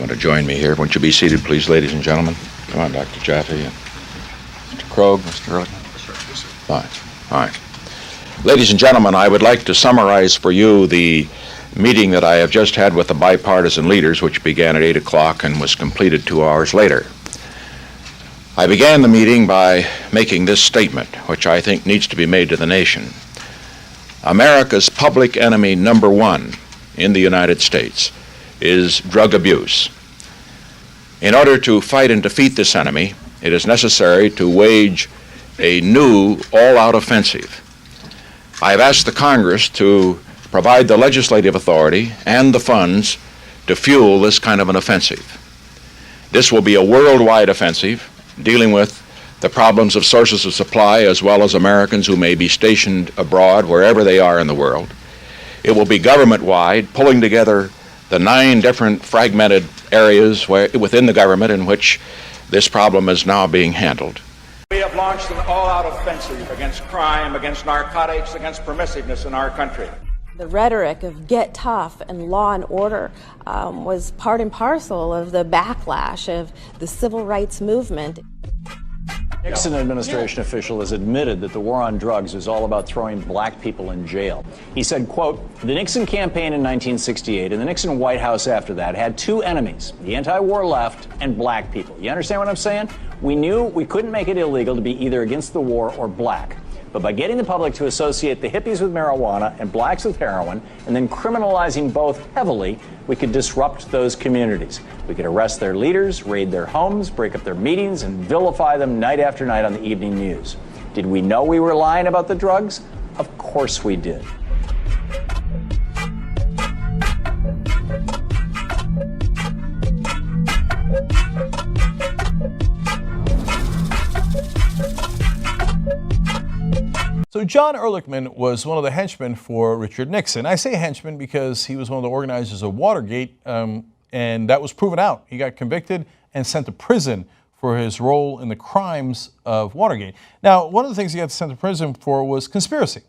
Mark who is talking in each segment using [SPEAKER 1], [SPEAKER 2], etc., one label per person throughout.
[SPEAKER 1] Want to join me here? Won't you be seated, please, ladies and gentlemen? Come on, Dr. Jaffe and Mr. Krogh, Mr. Ehrlichman. Fine. Ladies and gentlemen, I would like to summarize for you the meeting that I have just had with the bipartisan leaders, which began at 8 o'clock and was completed 2 hours later. I began the meeting by making this statement, which I think needs to be made to the nation. America's public enemy number one in the United States is drug abuse. In order to fight and defeat this enemy, it is necessary to wage a new all-out offensive. I have asked the Congress to provide the legislative authority and the funds to fuel this kind of an offensive. This will be a worldwide offensive dealing with the problems of sources of supply as well as Americans who may be stationed abroad wherever they are in the world. It will be government-wide, pulling together the 9 different fragmented areas within the government in which this problem is now being handled.
[SPEAKER 2] We have launched an all-out offensive against crime, against narcotics, against permissiveness in our country.
[SPEAKER 3] The rhetoric of get tough and law and order was part and parcel of the backlash of the civil rights movement.
[SPEAKER 4] Nixon administration official has admitted that the war on drugs is all about throwing black people in jail. He said, quote, "The Nixon campaign in 1968 and the Nixon White House after that had 2 enemies, the anti-war left and black people." You understand what I'm saying? We knew we couldn't make it illegal to be either against the war or black. But by getting the public to associate the hippies with marijuana and blacks with heroin, and then criminalizing both heavily, we could disrupt those communities. We could arrest their leaders, raid their homes, break up their meetings, and vilify them night after night on the evening news. Did we know we were lying about the drugs? Of course we did.
[SPEAKER 5] So John Ehrlichman was one of the henchmen for Richard Nixon. I say henchman because he was one of the organizers of Watergate, and that was proven out. He got convicted and sent to prison for his role in the crimes of Watergate. Now, one of the things he got sent to prison for was conspiracy.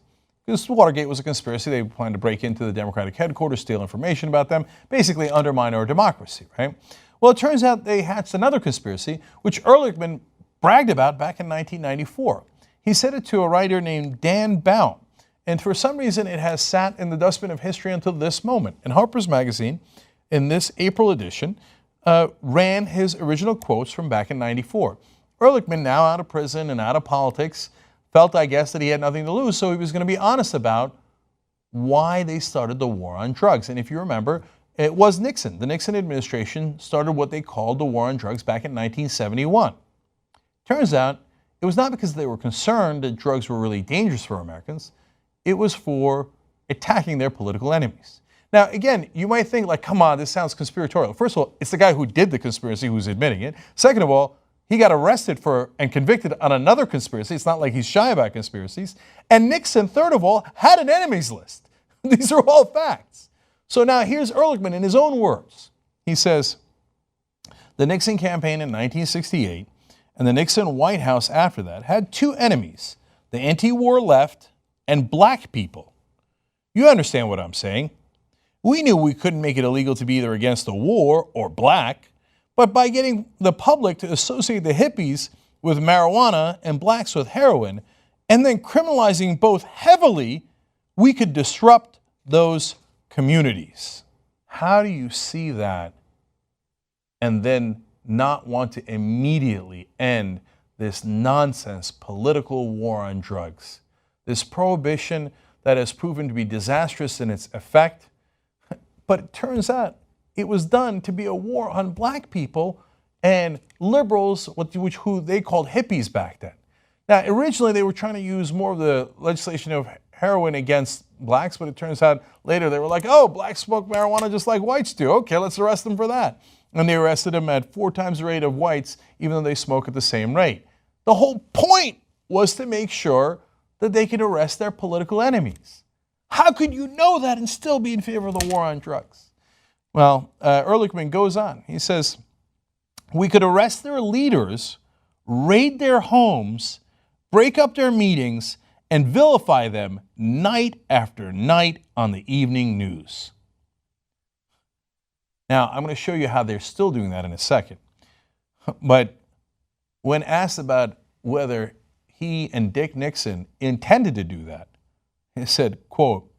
[SPEAKER 5] Because Watergate was a conspiracy. They planned to break into the Democratic headquarters, steal information about them, basically undermine our democracy, right? Well, it turns out they hatched another conspiracy, which Ehrlichman bragged about back in 1994. He said it to a writer named Dan Baum, and for some reason it has sat in the dustbin of history until this moment. And Harper's Magazine, in this April edition, ran his original quotes from back in '94. Ehrlichman, now out of prison and out of politics, felt, I guess, that he had nothing to lose, so he was going to be honest about why they started the war on drugs. And if you remember, it was Nixon. The Nixon administration started what they called the war on drugs back in 1971. Turns out, it was not because they were concerned that drugs were really dangerous for Americans. It was for attacking their political enemies. Now, again, you might think, like, come on, this sounds conspiratorial. First of all, it's the guy who did the conspiracy who's admitting it. Second of all, he got arrested for and convicted on another conspiracy. It's not like he's shy about conspiracies. And Nixon, third of all, had an enemies list. These are all facts. So now here's Ehrlichman in his own words. He says, the Nixon campaign in 1968 and the Nixon White House after that had 2 enemies, the anti-war left and black people. You understand what I'm saying? We knew we couldn't make it illegal to be either against the war or black, but by getting the public to associate the hippies with marijuana and blacks with heroin, and then criminalizing both heavily, we could disrupt those communities. How do you see that and then not want to immediately end this nonsense political war on drugs? This prohibition that has proven to be disastrous in its effect, but it turns out it was done to be a war on black people and liberals, who they called hippies back then. Now, originally they were trying to use more of the legislation of heroin against blacks, but it turns out later they were like, oh, blacks smoke marijuana just like whites do. Okay, let's arrest them for that. And they arrested them at 4 times the rate of whites, even though they smoke at the same rate. The whole point was to make sure that they could arrest their political enemies. How could you know that and still be in favor of the war on drugs? Well, Ehrlichman goes on. He says, we could arrest their leaders, raid their homes, break up their meetings, and vilify them night after night on the evening news. Now, I'm going to show you how they're still doing that in a second. But when asked about whether he and Dick Nixon intended to do that, he said, quote,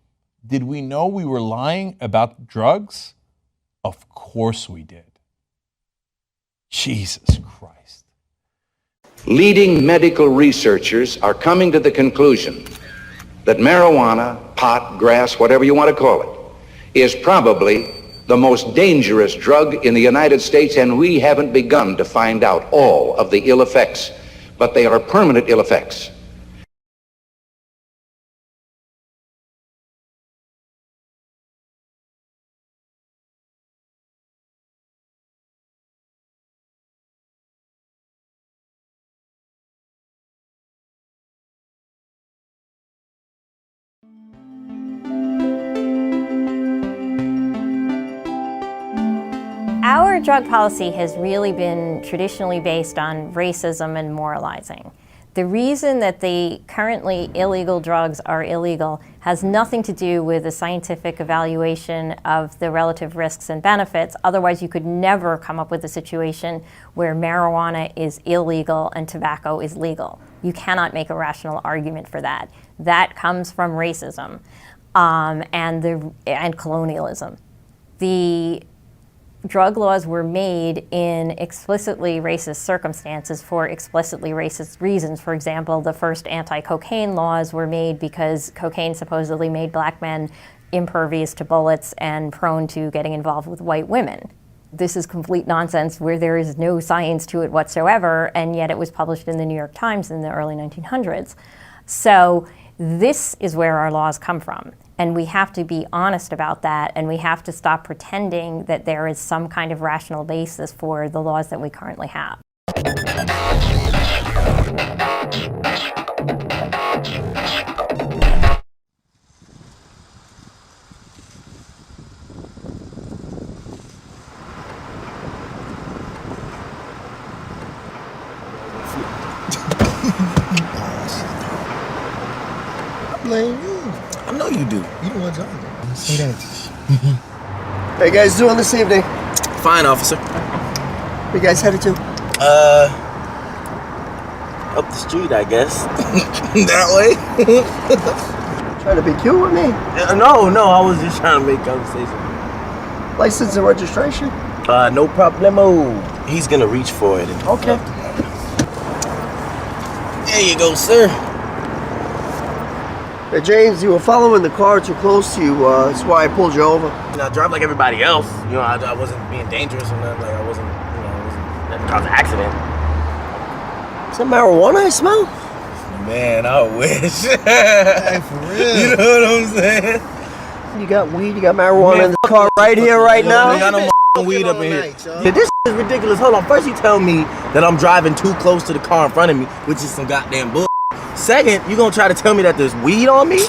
[SPEAKER 5] "Did we know we were lying about drugs? Of course we did." Jesus Christ.
[SPEAKER 6] Leading medical researchers are coming to the conclusion that marijuana, pot, grass, whatever you want to call it, is probably the most dangerous drug in the United States, and we haven't begun to find out all of the ill effects, but they are permanent ill effects.
[SPEAKER 7] Our drug policy has really been traditionally based on racism and moralizing. The reason that the currently illegal drugs are illegal has nothing to do with a scientific evaluation of the relative risks and benefits. Otherwise, you could never come up with a situation where marijuana is illegal and tobacco is legal. You cannot make a rational argument for that. That comes from racism and colonialism. The drug laws were made in explicitly racist circumstances for explicitly racist reasons. For example, the first anti-cocaine laws were made because cocaine supposedly made black men impervious to bullets and prone to getting involved with white women. This is complete nonsense where there is no science to it whatsoever, and yet it was published in the New York Times in the early 1900s. So this is where our laws come from. And we have to be honest about that, and we have to stop pretending that there is some kind of rational basis for the laws that we currently have.
[SPEAKER 8] Blame you. I know you do. You the one talking. Say that.
[SPEAKER 9] How you guys doing this evening?
[SPEAKER 8] Fine, officer.
[SPEAKER 9] Where you guys headed to?
[SPEAKER 8] Up the street, I guess. That way?
[SPEAKER 9] Trying to be cute with me?
[SPEAKER 8] No, I was just trying to make conversation.
[SPEAKER 9] License and registration?
[SPEAKER 8] No problemo. He's gonna reach for it.
[SPEAKER 9] Okay.
[SPEAKER 8] There you go, sir.
[SPEAKER 9] Hey, James, you were following the car too close to you. That's why I pulled you over.
[SPEAKER 8] You know, I drive like everybody else. You know, I wasn't being dangerous or nothing. Like, I wasn't cause an accident.
[SPEAKER 9] Is that marijuana I smell?
[SPEAKER 8] Man, I wish. Hey, for real. You know what I'm saying?
[SPEAKER 9] You got weed, you got marijuana in the car right here, right now?
[SPEAKER 8] I got no weed up in here. Yeah, this is ridiculous. Hold on. First, you tell me that I'm driving too close to the car in front of me, which is some goddamn bull. Second, you gonna try to tell me that there's weed on me? Man,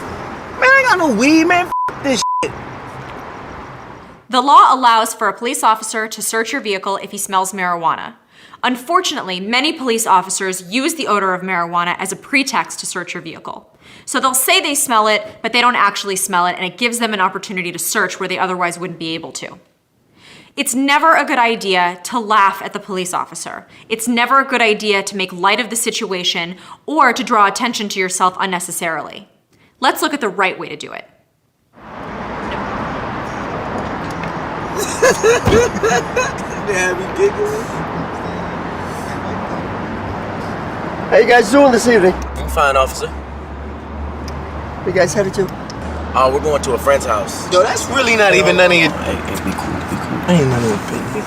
[SPEAKER 8] I ain't got no weed, man. F this shit.
[SPEAKER 10] The law allows for a police officer to search your vehicle if he smells marijuana. Unfortunately, many police officers use the odor of marijuana as a pretext to search your vehicle. So they'll say they smell it, but they don't actually smell it, and it gives them an opportunity to search where they otherwise wouldn't be able to. It's never a good idea to laugh at the police officer. It's never a good idea to make light of the situation or to draw attention to yourself unnecessarily. Let's look at the right way to do it.
[SPEAKER 8] Damn, you giggling?
[SPEAKER 9] How you guys doing this evening?
[SPEAKER 8] I'm fine, officer.
[SPEAKER 9] Where you guys headed to?
[SPEAKER 8] We're going to a friend's house. Yo, that's really not even none of your... Hey, be cool. Ain't none of your business. Be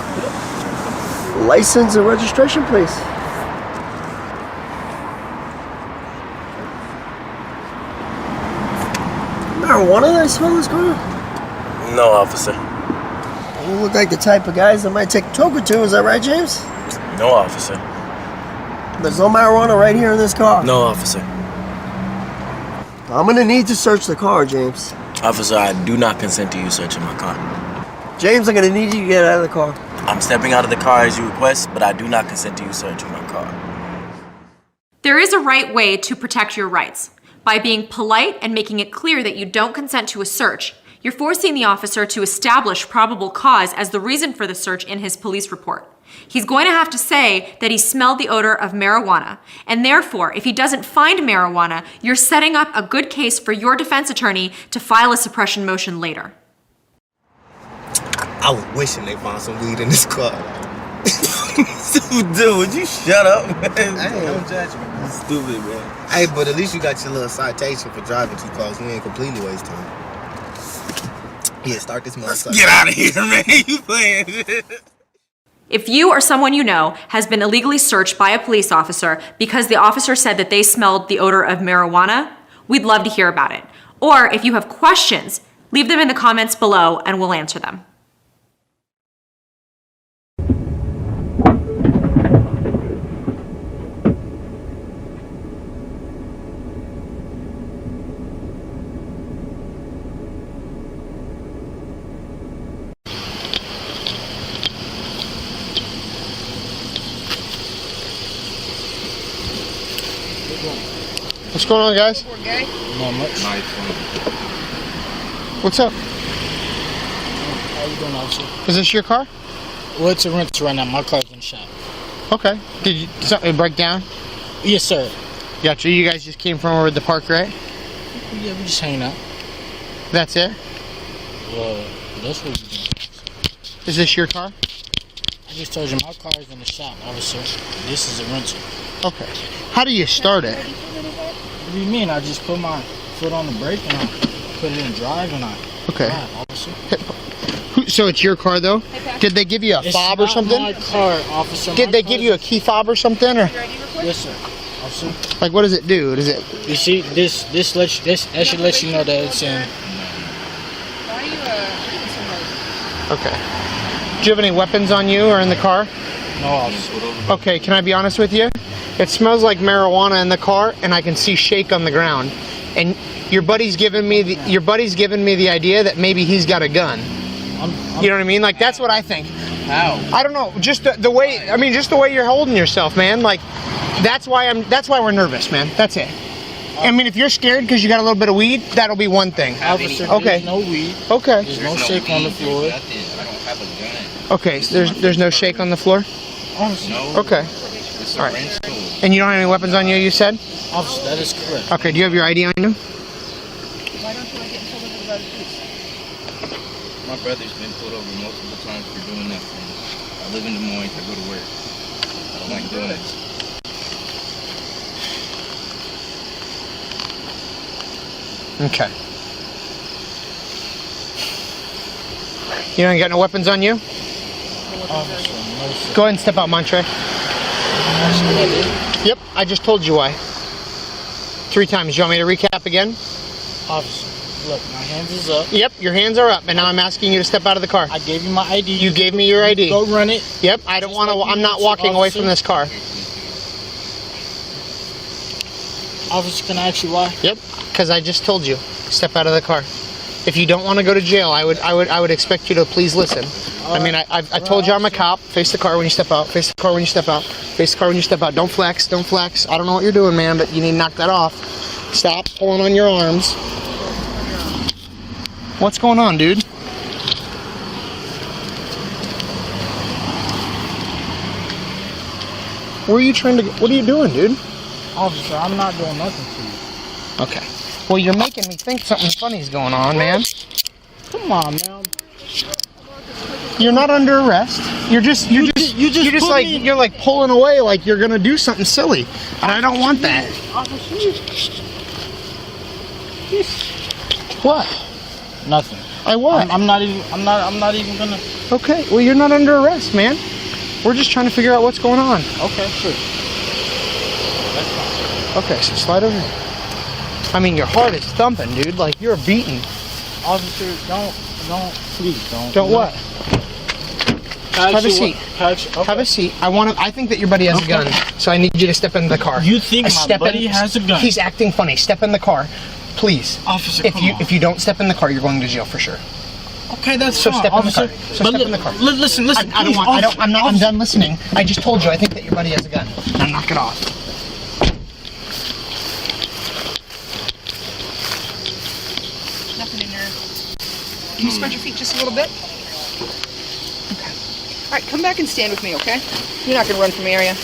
[SPEAKER 8] cool.
[SPEAKER 9] License and registration, please. Marijuana that I smell in this car?
[SPEAKER 8] No, officer.
[SPEAKER 9] You look like the type of guys that might take a toke or two. Is that right, James?
[SPEAKER 8] No, officer.
[SPEAKER 9] There's no marijuana right here in this car.
[SPEAKER 8] No, officer.
[SPEAKER 9] I'm gonna need to search the car, James.
[SPEAKER 8] Officer, I do not consent to you searching my car.
[SPEAKER 9] James, I'm gonna need you to get out of the car.
[SPEAKER 8] I'm stepping out of the car as you request, but I do not consent to you searching my car.
[SPEAKER 10] There is a right way to protect your rights. By being polite and making it clear that you don't consent to a search, You're forcing the officer to establish probable cause as the reason for the search in his police report. He's going to have to say that he smelled the odor of marijuana, and therefore, if he doesn't find marijuana, you're setting up a good case for your defense attorney to file a suppression motion later.
[SPEAKER 8] I was wishing they found some weed in this car. Dude, would you shut up, man?
[SPEAKER 9] Hey, don't judge me.
[SPEAKER 8] You stupid, man.
[SPEAKER 9] Hey, but at least you got your little citation for driving too close. We ain't completely waste time. Yeah, start this motherfucker.
[SPEAKER 8] Get out of here, man. You playing.
[SPEAKER 10] If you or someone you know has been illegally searched by a police officer because the officer said that they smelled the odor of marijuana, we'd love to hear about it. Or if you have questions, leave them in the comments below and we'll answer them.
[SPEAKER 9] What's going on, guys?
[SPEAKER 8] Not much.
[SPEAKER 9] What's up?
[SPEAKER 11] How you doing, officer?
[SPEAKER 9] Is this your car?
[SPEAKER 11] Well, it's a rental right now. My car's in the shop.
[SPEAKER 9] Okay. Did something break down?
[SPEAKER 11] Yes, sir.
[SPEAKER 9] Gotcha. You guys just came from over at the park, right?
[SPEAKER 11] Yeah, we just hanging out.
[SPEAKER 9] That's it?
[SPEAKER 11] Well, that's what we doing.
[SPEAKER 9] Is this your car?
[SPEAKER 11] I just told you my car's in the shop, officer. This is a rental.
[SPEAKER 9] Okay. How do you start it?
[SPEAKER 11] What do you mean? I just put my foot on the brake and I put it in drive and I
[SPEAKER 9] Okay.
[SPEAKER 11] drive, officer.
[SPEAKER 9] So it's your car, though? Did they give you a fob or something?
[SPEAKER 11] It's not my car, officer.
[SPEAKER 9] Did they give you a key fob or something? Or
[SPEAKER 11] Yes, sir. Officer.
[SPEAKER 9] like, what does it do? Does it?
[SPEAKER 11] You see, that should let you know that it's in.
[SPEAKER 9] Okay. Do you have any weapons on you or in the car?
[SPEAKER 11] No, officer.
[SPEAKER 9] Okay. Can I be honest with you? It smells like marijuana in the car, and I can see shake on the ground. And your buddy's giving me the idea that maybe he's got a gun. You know what I mean? Like, that's what I think.
[SPEAKER 11] How?
[SPEAKER 9] I don't know. Just the way. I mean, just the way you're holding yourself, man. Like, that's why we're nervous, man. That's it. I mean, if you're scared because you got a little bit of weed, that'll be one thing.
[SPEAKER 11] Officer,
[SPEAKER 9] Okay.
[SPEAKER 11] there's no weed.
[SPEAKER 9] Okay.
[SPEAKER 11] There's no shake on the floor.
[SPEAKER 9] Okay. So there's no shake on the floor.
[SPEAKER 11] Officer.
[SPEAKER 9] Okay. All right. And you don't have any weapons on you, you said?
[SPEAKER 11] Officer, that is correct.
[SPEAKER 9] Okay. Do you have your ID on you?
[SPEAKER 12] My brother's been pulled over multiple times for doing that thing. I live in Des Moines, I go to work. I don't like doing it.
[SPEAKER 9] Okay. You don't got no weapons on you?
[SPEAKER 11] Officer, no, sir.
[SPEAKER 9] Go ahead and step out, Montre.
[SPEAKER 11] Actually, I did.
[SPEAKER 9] Yep, I just told you why. 3 times. You want me to recap again?
[SPEAKER 11] Officer, look, my hands is up.
[SPEAKER 9] Yep, your hands are up, and now I'm asking you to step out of the car.
[SPEAKER 11] I gave you my ID.
[SPEAKER 9] You gave me your ID.
[SPEAKER 11] Go run it.
[SPEAKER 9] Yep, I don't want to. I'm not walking away from this car.
[SPEAKER 11] Officer, can I ask you why?
[SPEAKER 9] Yep, because I just told you, step out of the car. If you don't want to go to jail, I would expect you to please listen. I mean, I told you I'm a cop. Face the car when you step out. Face the car when you step out. Face the car when you step out. Don't flex. Don't flex. I don't know what you're doing, man, but you need to knock that off. Stop pulling on your arms. What's going on, dude? Where are you trying to? What are you doing, dude?
[SPEAKER 11] Officer, I'm not doing nothing to you.
[SPEAKER 9] Okay. Well, you're making me think something funny's going on, man.
[SPEAKER 11] Come on, man.
[SPEAKER 9] You're not under arrest. You're just like pulling away like you're gonna do something silly, and I don't want that. What?
[SPEAKER 11] Nothing.
[SPEAKER 9] I what?
[SPEAKER 11] I'm not even gonna.
[SPEAKER 9] Okay. Well, you're not under arrest, man. We're just trying to figure out what's going on.
[SPEAKER 11] Okay, sure. That's fine.
[SPEAKER 9] Okay, so slide over here. I mean, your heart is thumping, dude. Like you're beating.
[SPEAKER 11] Officer, please don't.
[SPEAKER 9] Don't what? Have a seat.
[SPEAKER 11] Okay.
[SPEAKER 9] Have a seat. I think that your buddy has a gun, so I need you to step in the car.
[SPEAKER 11] You think my buddy has a gun?
[SPEAKER 9] He's acting funny. Step in the car, please.
[SPEAKER 11] Officer,
[SPEAKER 9] if you don't step in the car, you're going to jail for sure.
[SPEAKER 11] Okay, that's
[SPEAKER 9] so
[SPEAKER 11] fine,
[SPEAKER 9] step
[SPEAKER 11] officer.
[SPEAKER 9] in the car. So step in the car.
[SPEAKER 11] Listen.
[SPEAKER 9] I'm done listening. I just told you. I think that your buddy has a gun. Now knock it off.
[SPEAKER 10] Nothing in there.
[SPEAKER 13] Can you spread your feet just a little bit? Okay. All right, come back and stand with me, okay? You're not gonna run from the area.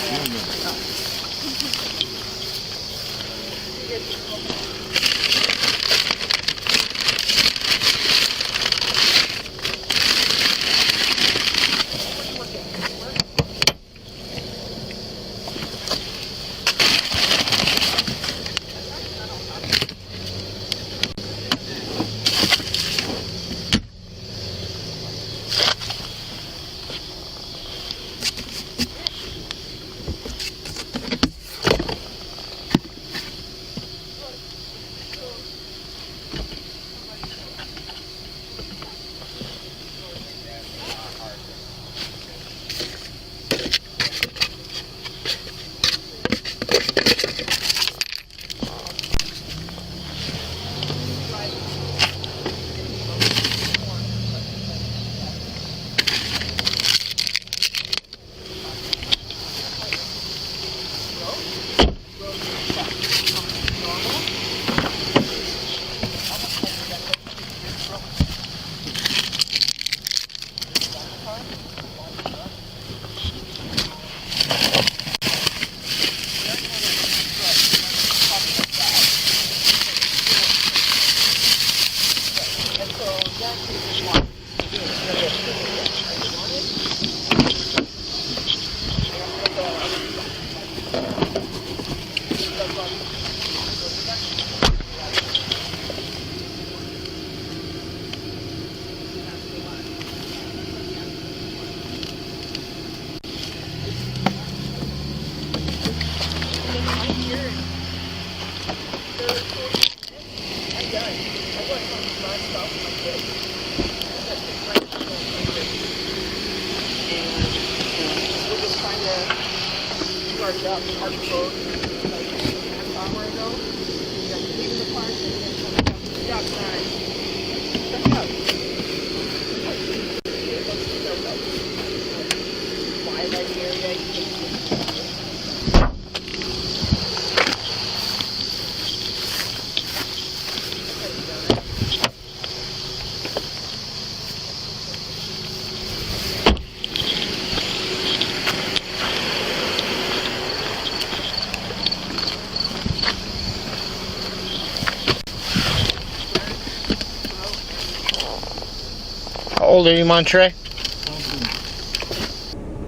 [SPEAKER 13] How old are you, Montre?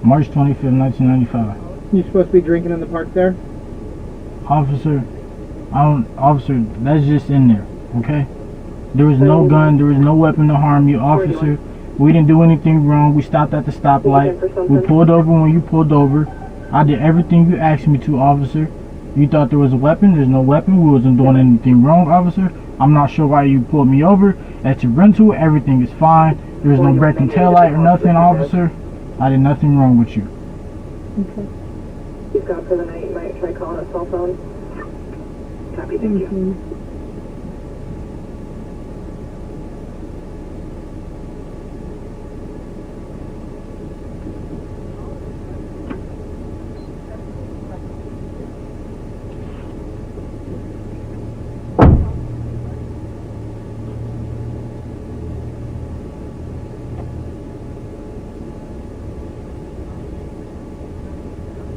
[SPEAKER 11] March 25th, 1995.
[SPEAKER 9] You supposed to be drinking in the park there?
[SPEAKER 11] Officer, officer, that's just in there, okay? There was no gun, there was no weapon to harm you, officer. We didn't do anything wrong. We stopped at the stoplight. We pulled over when you pulled over. I did everything you asked me to, officer. You thought there was a weapon. There's no weapon. We wasn't doing anything wrong, officer. I'm not sure why you pulled me over. At your rental, everything is fine. There's no breaking taillight or nothing, officer. I did nothing wrong with you.
[SPEAKER 14] Okay. He's gone for the night. You might try calling a cell phone. Copy, thank you.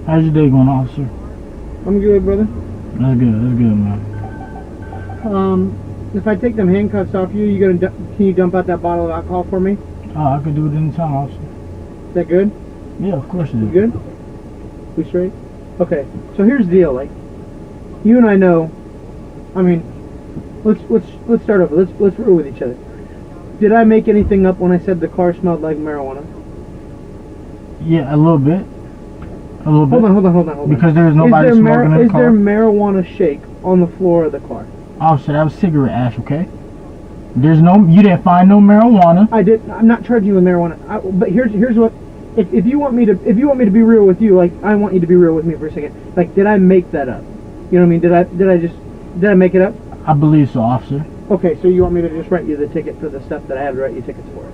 [SPEAKER 11] How's your day going, officer?
[SPEAKER 9] I'm good, brother.
[SPEAKER 11] That's good, man.
[SPEAKER 9] If I take them handcuffs off you, can you dump out that bottle of alcohol for me?
[SPEAKER 11] Oh, I could do it anytime, officer.
[SPEAKER 9] Is that good?
[SPEAKER 11] Yeah, of course it is.
[SPEAKER 9] You good? We straight? Okay. So here's the deal. Like, you and I know. I mean, let's start over. Let's roll with each other. Did I make anything up when I said the car smelled like marijuana?
[SPEAKER 11] Yeah, a little bit. A little bit.
[SPEAKER 9] Hold on.
[SPEAKER 11] Because there was nobody smoking in the
[SPEAKER 9] Is
[SPEAKER 11] car.
[SPEAKER 9] there marijuana shake on the floor of the car?
[SPEAKER 11] Officer, that was cigarette ash, okay? There's no, you didn't find no marijuana.
[SPEAKER 9] I'm not charging you with marijuana. But here's what, if you want me to be real with you, like, I want you to be real with me for a second. Like, did I make that up? You know what I mean? Did I make it up?
[SPEAKER 11] I believe so, officer.
[SPEAKER 9] Okay, so you want me to just write you the ticket for the stuff that I have to write you tickets for?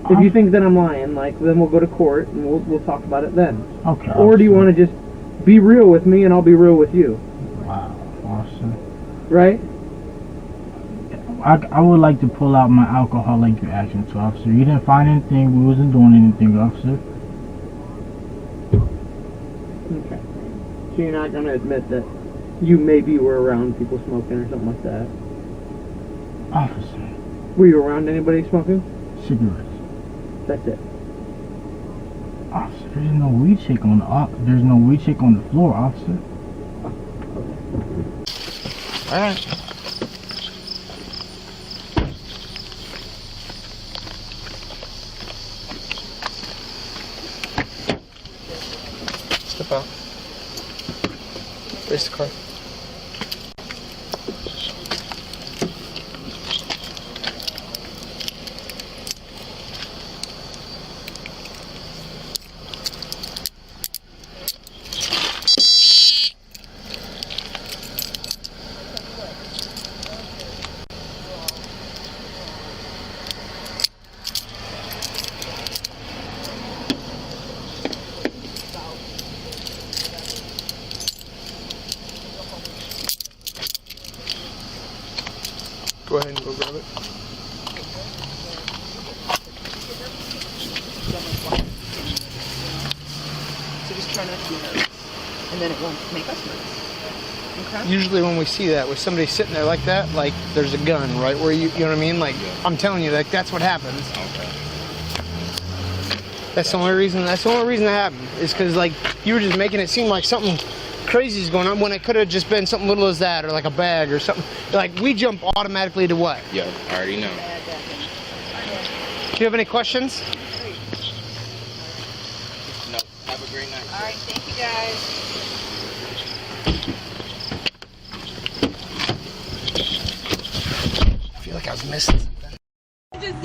[SPEAKER 9] If you think that I'm lying, like, then we'll go to court and we'll talk about it then.
[SPEAKER 11] Okay.
[SPEAKER 9] Or do you want to just be real with me and I'll be real with you?
[SPEAKER 11] Wow, officer.
[SPEAKER 9] Right?
[SPEAKER 11] I would like to pull out my alcoholic reaction to officer. You didn't find anything. We wasn't doing anything, officer.
[SPEAKER 15] Okay. So you're not gonna admit that you maybe were around people smoking or something like that?
[SPEAKER 11] Officer.
[SPEAKER 15] Were you around anybody smoking?
[SPEAKER 11] Cigarettes.
[SPEAKER 15] That's it.
[SPEAKER 11] Officer, there's no weed shake on the floor, officer.
[SPEAKER 9] All right. Step out. Raise the car. Go ahead and go grab it.
[SPEAKER 13] So just try not to be nervous, and then it won't make us nervous. Okay?
[SPEAKER 9] Usually when we see that, with somebody sitting there like that, like there's a gun right where you know what I mean? Like I'm telling you, like that's what happens.
[SPEAKER 12] Okay.
[SPEAKER 9] That's the only reason. That's the only reason that happened is because like you were just making it seem like something crazy is going on when it could have just been something little as that or like a bag or something. Like we jump automatically to what?
[SPEAKER 12] Yeah, I already know.
[SPEAKER 9] Do you have any questions?
[SPEAKER 12] No. Have a great night.
[SPEAKER 13] All right, thank you guys.
[SPEAKER 9] I feel like I was missing something.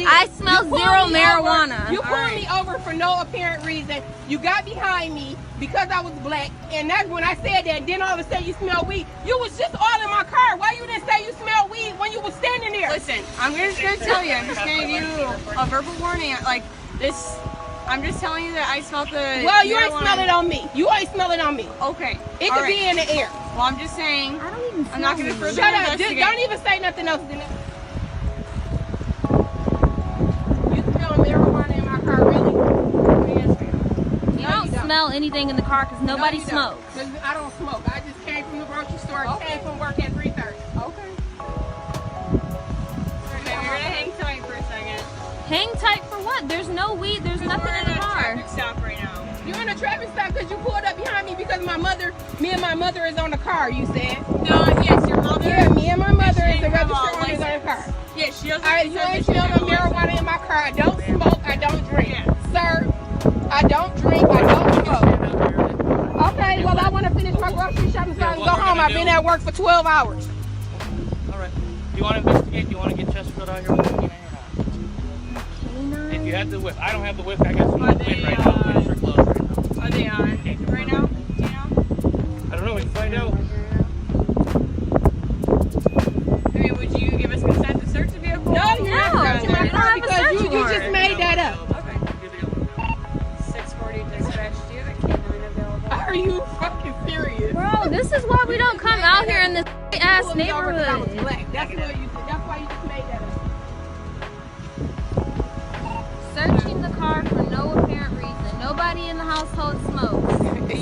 [SPEAKER 16] I smell zero marijuana.
[SPEAKER 17] You pulled me over for no apparent reason. You got behind me because I was black, and that's when I said that. Then all of a sudden you smell weed. You was just all in my car. Why you didn't say you smell weed when you was standing there?
[SPEAKER 16] Listen, I'm just gonna tell you. I'm just gonna give you a verbal warning. Like this, I'm just telling you that I smelled the.
[SPEAKER 17] Well, you ain't smell it on me. You ain't smell it on me.
[SPEAKER 16] Okay.
[SPEAKER 17] It could be in the air.
[SPEAKER 16] Well, I'm just saying. I don't even. I'm not gonna further
[SPEAKER 17] Shut up.
[SPEAKER 16] investigate.
[SPEAKER 17] Just don't even say nothing else. You smell marijuana in my car, really?
[SPEAKER 16] You don't smell anything in the car because nobody
[SPEAKER 17] No, you
[SPEAKER 16] smokes.
[SPEAKER 17] don't. 'Cause I don't smoke. I just came from the grocery store. Came from work at 3:30.
[SPEAKER 16] Okay. Okay, we're gonna hang tight for a second. Hang tight for what? There's no weed. There's nothing in the car. Traffic stop right now.
[SPEAKER 17] You're in a traffic stop because you pulled up behind me because me and my mother is on the car, you said?
[SPEAKER 16] No, yes, your mother.
[SPEAKER 17] Yeah, me and my mother is the registered owners on the car.
[SPEAKER 16] Yeah, she doesn't.
[SPEAKER 17] All right, you ain't smell no marijuana in my car. I don't smoke. I don't drink. Sir, I don't drink. I don't smoke. Okay, well, I want to finish my grocery shopping so I can go home. I've been at work for 12 hours.
[SPEAKER 18] All right. Do you want to investigate? Do you want to get Chesterfield out here with the canine or not? If you have the whip. I don't have the whip. I got some whip right now. They're closed right now.
[SPEAKER 16] Are they on right now? Do you know?
[SPEAKER 18] I don't know. We can find out.
[SPEAKER 16] I mean, would you give us consent to search the vehicle?
[SPEAKER 17] No, you're not searching my car because you just made that up.
[SPEAKER 16] Okay. 640 dispatch. Do you have a canine available?
[SPEAKER 17] Are you fucking serious?
[SPEAKER 16] Bro, this is why we don't come out here in this ass
[SPEAKER 17] Pulled me over 'cause I was
[SPEAKER 16] neighborhood.
[SPEAKER 17] black. That's why you just made that up.
[SPEAKER 16] Searching the car for no apparent reason. Nobody in the household smokes.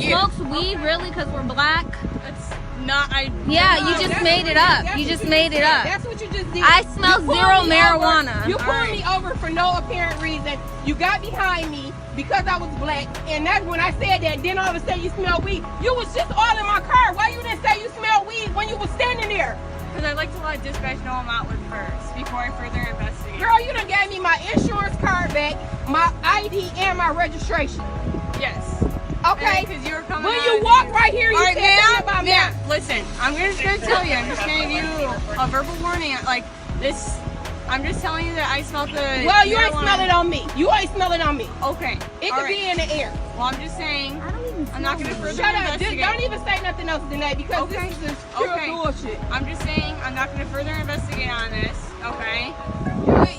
[SPEAKER 16] Smokes weed really because we're black? That's not. Yeah, you just made it up. You just made it up.
[SPEAKER 17] That's what you just did.
[SPEAKER 16] I smell
[SPEAKER 17] You pulled
[SPEAKER 16] zero
[SPEAKER 17] me
[SPEAKER 16] marijuana.
[SPEAKER 17] over. You pulled me over for no apparent reason. You got behind me because I was black, and that's when I said that. Then all of a sudden you smell weed. You was just all in my car. Why you didn't say you smell weed when you was standing there?
[SPEAKER 16] Because I'd like to let dispatch know I'm out with first before I further investigate.
[SPEAKER 17] Girl, you done gave me my insurance card back, my ID, and my registration.
[SPEAKER 16] Yes.
[SPEAKER 17] Okay.
[SPEAKER 16] Because you were coming.
[SPEAKER 17] When you walk right here, you
[SPEAKER 16] All right,
[SPEAKER 17] said something about me.
[SPEAKER 16] ma'am, listen. I'm just gonna tell you. I'm just gonna give you a verbal warning. Like this. I'm just telling you that I smelled the.
[SPEAKER 17] Well, you ain't
[SPEAKER 16] marijuana.
[SPEAKER 17] smell it on me. You ain't smell it on me.
[SPEAKER 16] Okay.
[SPEAKER 17] It
[SPEAKER 16] All
[SPEAKER 17] could
[SPEAKER 16] right.
[SPEAKER 17] be in the air.
[SPEAKER 16] Well, I'm just saying. I'm not gonna further
[SPEAKER 17] Shut up. Just
[SPEAKER 16] investigate.
[SPEAKER 17] don't even say nothing else tonight because this is pure bullshit.
[SPEAKER 16] I'm just saying I'm not gonna further investigate on this. Okay.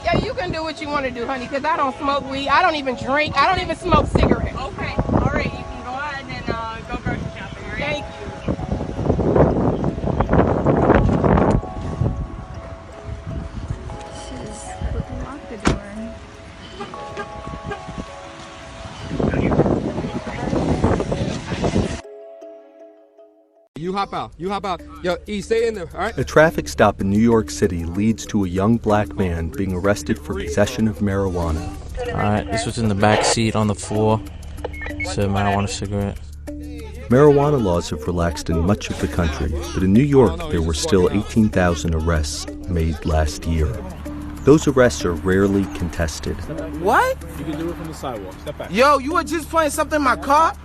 [SPEAKER 17] Yeah, you can do what you want to do, honey, because I don't smoke weed. I don't even drink. I don't even smoke cigarettes.
[SPEAKER 16] Okay. All right. You can go ahead and go grocery shopping. All right.
[SPEAKER 17] Thank you.
[SPEAKER 19] hop out. You hop out. Yo, E, stay in there, all right?
[SPEAKER 20] A traffic stop in New York City leads to a young black man being arrested for possession of marijuana.
[SPEAKER 18] All right, this was in the back seat on the floor. It's a marijuana cigarette.
[SPEAKER 20] Marijuana laws have relaxed in much of the country, but in New York there were still 18,000 arrests made last year. Those arrests are rarely contested.
[SPEAKER 8] What?
[SPEAKER 11] You can do it from the sidewalk. Step back.
[SPEAKER 8] Yo, you were just playing something in my car?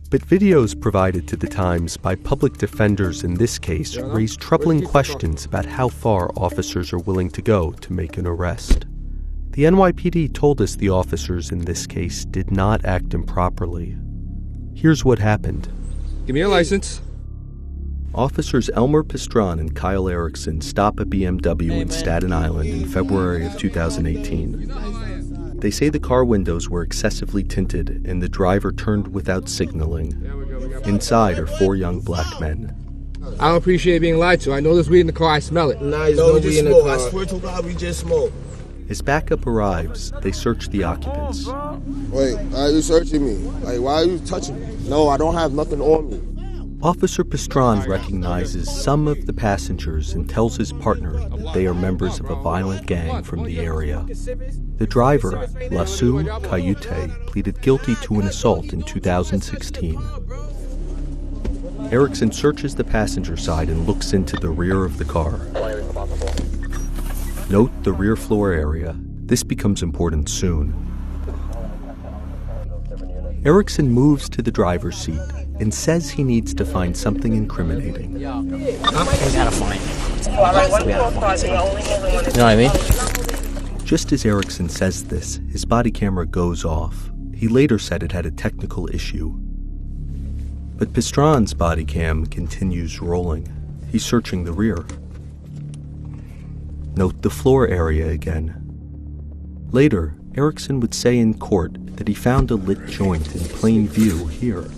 [SPEAKER 20] But videos provided to the Times by public defenders in this case raise troubling questions about how far officers are willing to go to make an arrest. The NYPD told us the officers in this case did not act improperly. Here's what happened.
[SPEAKER 19] Give me your license.
[SPEAKER 20] Officers Elmer Pistron and Kyle Erickson stop a BMW in Staten Island in February of 2018. They say the car windows were excessively tinted and the driver turned without signaling. Inside are 4 young black men.
[SPEAKER 19] I don't appreciate being lied to. I know there's weed in the car. I smell it.
[SPEAKER 8] Nah, there's no weed in the car. I swear to God, we just smoked.
[SPEAKER 20] As backup arrives, they search the occupants.
[SPEAKER 21] Wait, why are you searching me? Like, why are you touching me? No, I don't have nothing on me.
[SPEAKER 20] Officer Pistron recognizes some of the passengers and tells his partner that they are members of a violent gang from the area. The driver, Lassou Kayute, pleaded guilty to an assault in 2016. Erickson searches the passenger side and looks into the rear of the car. Note the rear floor area. This becomes important soon. Erickson moves to the driver's seat and says he needs to find something incriminating.
[SPEAKER 18] We gotta find it. You know what I mean?
[SPEAKER 20] Just as Erickson says this, his body camera goes off. He later said it had a technical issue. But Pistron's body cam continues rolling. He's searching the rear. Note the floor area again. Later, Erickson would say in court that he found a lit joint in plain view here.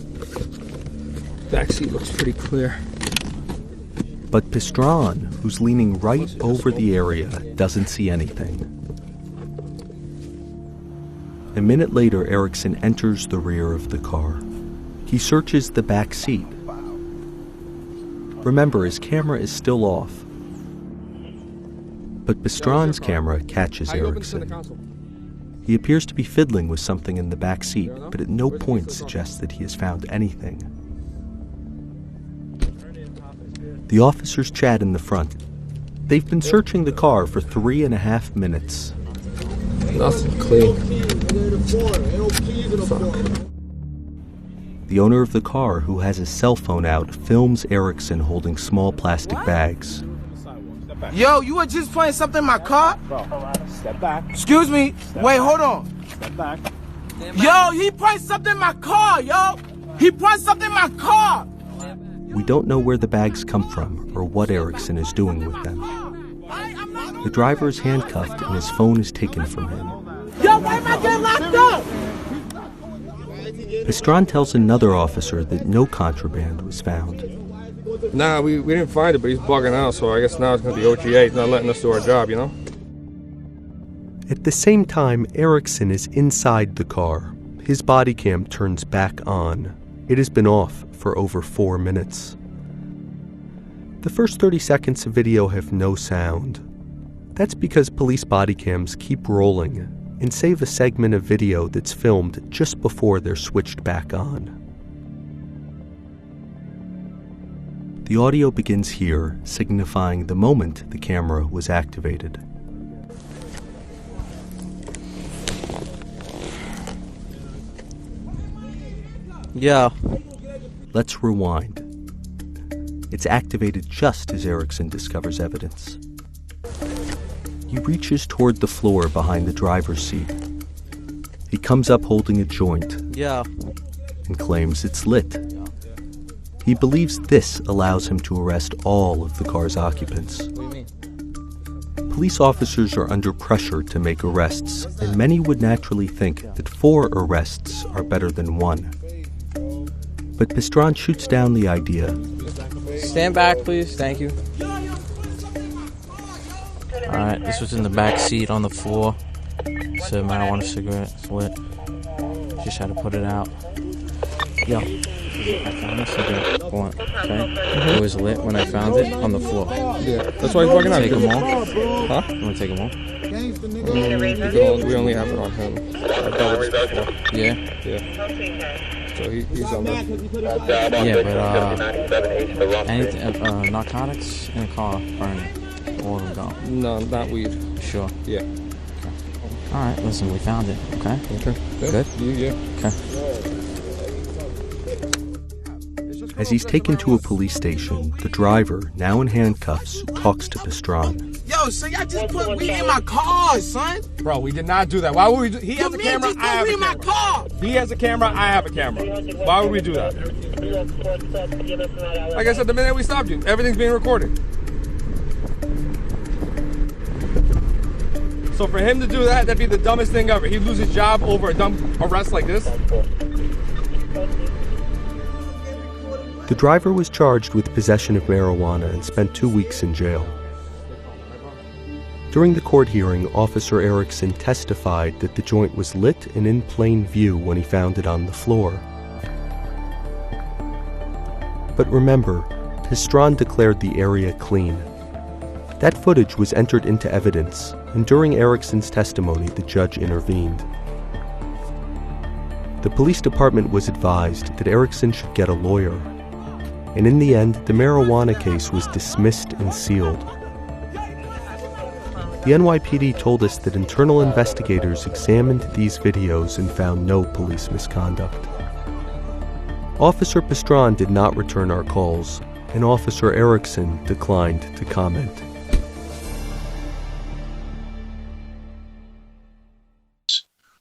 [SPEAKER 19] Backseat looks pretty clear.
[SPEAKER 20] But Pistron, who's leaning right over the area, doesn't see anything. A minute later, Erickson enters the rear of the car. He searches the back seat. Remember, his camera is still off. But Pistron's camera catches Erickson. He appears to be fiddling with something in the back seat, but at no point suggests that he has found anything. The officers chat in the front. They've been searching the car for 3.5 minutes.
[SPEAKER 19] Nothing clean.
[SPEAKER 20] The owner of the car, who has his cell phone out, films Erickson holding small plastic bags.
[SPEAKER 8] Yo, you were just playing something in my car?
[SPEAKER 11] Step back.
[SPEAKER 8] Excuse me. Wait, hold on.
[SPEAKER 11] Step back.
[SPEAKER 8] Yo, he put something in my car, yo. He put something in my car.
[SPEAKER 20] We don't know where the bags come from or what Erickson is doing with them. The driver is handcuffed and his phone is taken from him.
[SPEAKER 8] Yo, why am I getting locked up?
[SPEAKER 20] Pistron tells another officer that no contraband was found.
[SPEAKER 19] Nah, we didn't find it, but he's bugging out, so I guess now it's going to be OGA. He's not letting us do our job, you know?
[SPEAKER 20] At the same time, Erickson is inside the car. His body cam turns back on. It has been off for over 4 minutes. The first 30 seconds of video have no sound. That's because police body cams keep rolling and save a segment of video that's filmed just before they're switched back on. The audio begins here, signifying the moment the camera was activated.
[SPEAKER 18] Yeah.
[SPEAKER 20] Let's rewind. It's activated just as Erickson discovers evidence. He reaches toward the floor behind the driver's seat. He comes up holding a joint.
[SPEAKER 18] Yeah.
[SPEAKER 20] And claims it's lit. He believes this allows him to arrest all of the car's occupants.
[SPEAKER 18] What do you mean?
[SPEAKER 20] Police officers are under pressure to make arrests, and many would naturally think that 4 arrests are better than 1. But Pistron shoots down the idea.
[SPEAKER 18] Stand back, please. Thank you. All right, this was in the back seat on the floor. It's a marijuana cigarette. It's lit. Just had to put it out.
[SPEAKER 1] Yo. I found a cigarette blunt, okay? It was lit when I found it on the floor.
[SPEAKER 19] Yeah, that's why he's fucking out.
[SPEAKER 1] Take them all?
[SPEAKER 19] Huh?
[SPEAKER 1] You want to take them all?
[SPEAKER 19] We only have it on him. I've done it before.
[SPEAKER 1] Yeah?
[SPEAKER 19] Yeah. So he's on there.
[SPEAKER 1] Yeah, but anything, narcotics in the car, burning. All of them gone.
[SPEAKER 19] No, not weed.
[SPEAKER 1] Sure?
[SPEAKER 19] Yeah.
[SPEAKER 1] All right, listen, we found it, okay?
[SPEAKER 19] Okay.
[SPEAKER 1] Good?
[SPEAKER 19] Yeah.
[SPEAKER 1] Okay.
[SPEAKER 20] As he's taken to a police station, the driver, now in handcuffs, talks to Pastron.
[SPEAKER 8] Yo, son, y'all just put weed in my car, son.
[SPEAKER 19] Bro, we did not do that. Why would we do? He has a camera, I have a camera.
[SPEAKER 8] My car.
[SPEAKER 19] He has a camera, I have a camera. Why would we do that? Like I said, the minute we stopped you, everything's being recorded. So for him to do that, that'd be the dumbest thing ever. He'd lose his job over a dumb arrest like this.
[SPEAKER 20] The driver was charged with possession of marijuana and spent 2 weeks in jail. During the court hearing, Officer Erickson testified that the joint was lit and in plain view when he found it on the floor. But remember, Pastron declared the area clean. That footage was entered into evidence, and during Erickson's testimony, the judge intervened. The police department was advised that Erickson should get a lawyer, and in the end, the marijuana case was dismissed and sealed. The NYPD told us that internal investigators examined these videos and found no police misconduct. Officer Pastron did not return our calls, and Officer Erickson declined to comment.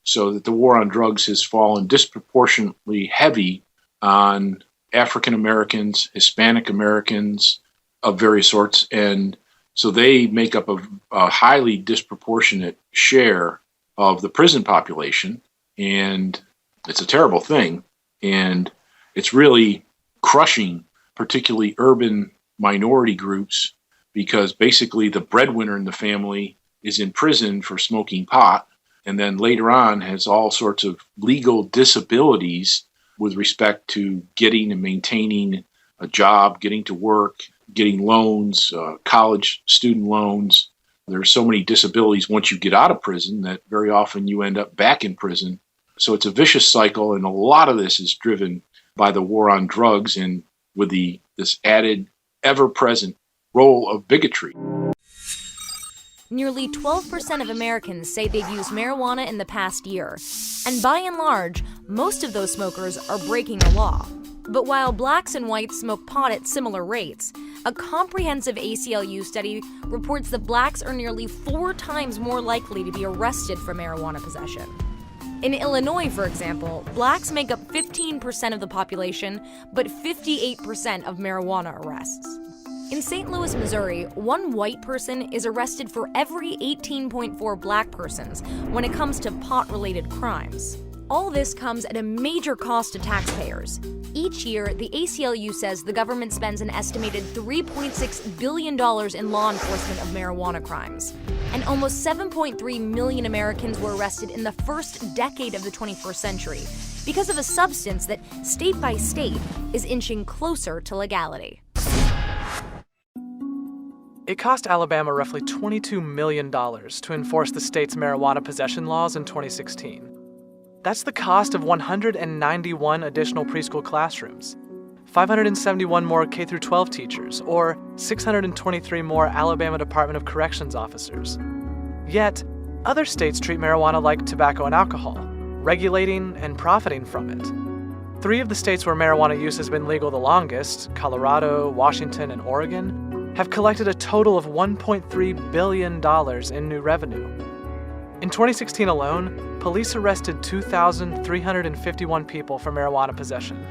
[SPEAKER 22] So that the war on drugs has fallen disproportionately heavy on African Americans, Hispanic Americans of various sorts, and so they make up a highly disproportionate share of the prison population, and it's a terrible thing, and it's really crushing particularly urban minority groups, because basically the breadwinner in the family is in prison for smoking pot, and then later on has all sorts of legal disabilities with respect to getting and maintaining a job, getting to work, getting loans, college student loans. There are so many disabilities once you get out of prison that very often you end up back in prison. So it's a vicious cycle, and a lot of this is driven by the war on drugs and with this added, ever-present role of bigotry.
[SPEAKER 23] Nearly 12% of Americans say they've used marijuana in the past year, and by and large, most of those smokers are breaking the law. But while blacks and whites smoke pot at similar rates, a comprehensive ACLU study reports that blacks are nearly 4 times more likely to be arrested for marijuana possession. In Illinois, for example, blacks make up 15% of the population, but 58% of marijuana arrests. In St. Louis, Missouri, one white person is arrested for every 18.4 black persons when it comes to pot-related crimes. All this comes at a major cost to taxpayers. Each year, the ACLU says the government spends an estimated $3.6 billion in law enforcement of marijuana crimes. And almost 7.3 million Americans were arrested in the first decade of the 21st century because of a substance that, state by state, is inching closer to legality.
[SPEAKER 24] It cost Alabama roughly $22 million to enforce the state's marijuana possession laws in 2016. That's the cost of 191 additional preschool classrooms, 571 more K-12 teachers, or 623 more Alabama Department of Corrections officers. Yet, other states treat marijuana like tobacco and alcohol, regulating and profiting from it. 3 of the states where marijuana use has been legal the longest, Colorado, Washington, and Oregon, have collected a total of $1.3 billion in new revenue. In 2016 alone, police arrested 2,351 people for marijuana possession.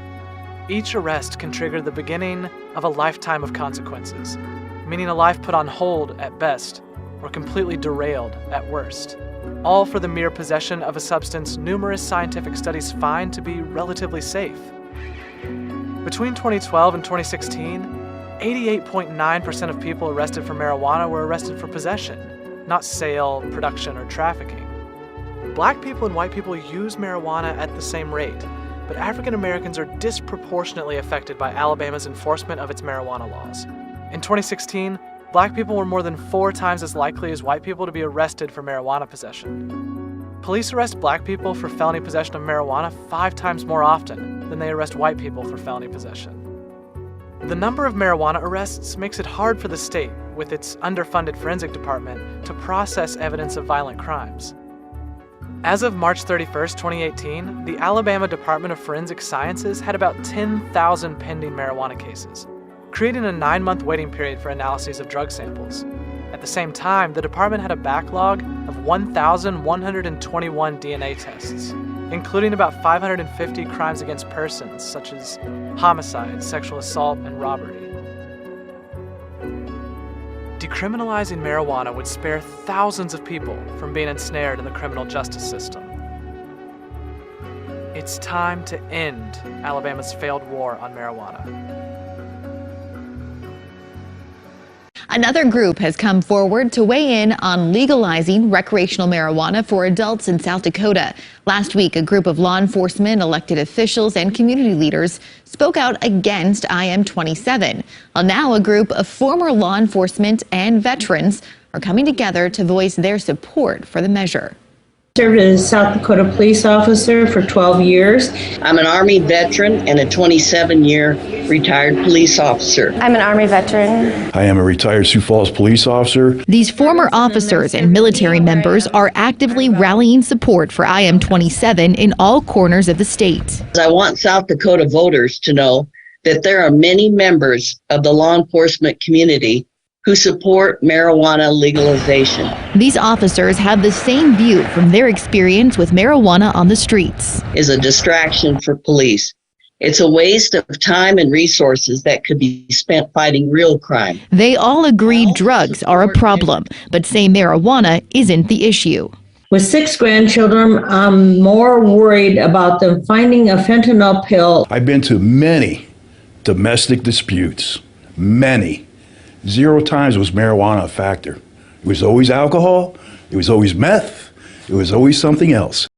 [SPEAKER 24] Each arrest can trigger the beginning of a lifetime of consequences, meaning a life put on hold at best, or completely derailed at worst. All for the mere possession of a substance numerous scientific studies find to be relatively safe. Between 2012 and 2016, 88.9% of people arrested for marijuana were arrested for possession, not sale, production, or trafficking. Black people and white people use marijuana at the same rate, but African Americans are disproportionately affected by Alabama's enforcement of its marijuana laws. In 2016, black people were more than 4 times as likely as white people to be arrested for marijuana possession. Police arrest black people for felony possession of marijuana 5 times more often than they arrest white people for felony possession. The number of marijuana arrests makes it hard for the state, with its underfunded forensic department, to process evidence of violent crimes. As of March 31st, 2018, the Alabama Department of Forensic Sciences had about 10,000 pending marijuana cases, creating a 9-month waiting period for analyses of drug samples. At the same time, the department had a backlog of 1,121 DNA tests, including about 550 crimes against persons, such as homicide, sexual assault, and robbery. Decriminalizing marijuana would spare thousands of people from being ensnared in the criminal justice system. It's time to end Alabama's failed war on marijuana.
[SPEAKER 2] Another group has come forward to weigh in on legalizing recreational marijuana for adults in South Dakota. Last week, a group of law enforcement, elected officials, and community leaders spoke out against IM-27. Well, now a group of former law enforcement and veterans are coming together to voice their support for the measure.
[SPEAKER 3] Served as a South Dakota police officer for 12 years.
[SPEAKER 4] I'm an Army veteran and a 27-year retired police officer.
[SPEAKER 5] I'm an Army veteran.
[SPEAKER 25] I am a retired Sioux Falls police officer.
[SPEAKER 2] These former officers and military members are actively rallying support for IM-27 in all corners of the state.
[SPEAKER 4] I want South Dakota voters to know that there are many members of the law enforcement community who support marijuana legalization.
[SPEAKER 2] These officers have the same view from their experience with marijuana on the streets.
[SPEAKER 4] Is a distraction for police. It's a waste of time and resources that could be spent fighting real crime.
[SPEAKER 2] They all agree drugs are a problem, but say marijuana isn't the issue.
[SPEAKER 3] With 6 grandchildren, I'm more worried about them finding a fentanyl pill.
[SPEAKER 25] I've been to many domestic disputes, many. 0 times was marijuana a factor. It was always alcohol, it was always meth, it was always something else.